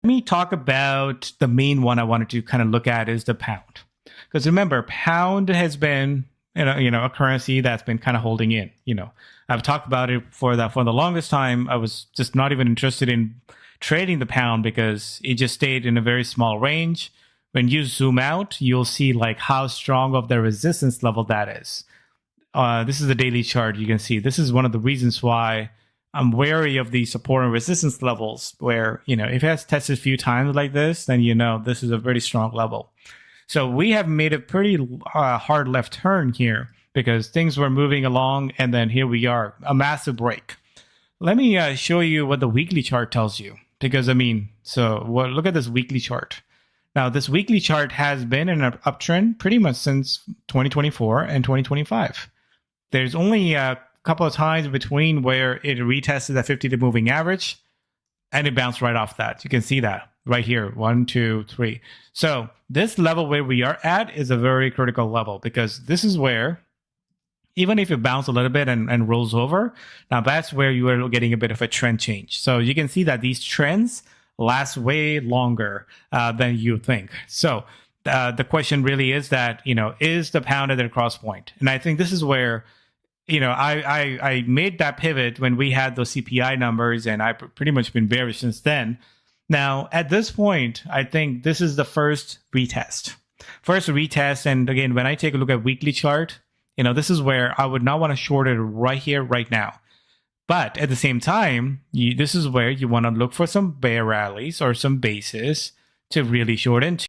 Let me talk about the main one I wanted to kind of look at is the pound. Because remember, pound has been a currency that's been kind of holding in. I've talked about it for the longest time. I was just not even interested in trading the pound because it just stayed in a very small range. When you zoom out, you'll see like how strong of the resistance level that is. This is the daily chart. You can see this is one of the reasons why I'm wary of the support and resistance levels where, if it has tested a few times like this, then this is a very strong level. So we have made a pretty hard left turn here because things were moving along and then here we are, a massive break. Let me show you what the weekly chart tells you because, look at this weekly chart. Now, this weekly chart has been in an uptrend pretty much since 2024 and 2025. There's only a couple of times between where it retested that 50-day moving average and it bounced right off that. You can see that right here, 1, 2, 3. So this level where we are at is a very critical level because this is where, even if it bounces a little bit and rolls over, now that's where you are getting a bit of a trend change. So you can see that these trends last way longer than you think. So the question really is that, is the pound at their cross point? And I think this is where, I made that pivot when we had those CPI numbers, and I've pretty much been bearish since then. Now, at this point, I think this is the first retest. And again, when I take a look at weekly chart, this is where I would not want to short it right here, right now. But at the same time, this is where you want to look for some bear rallies or some bases to really short into.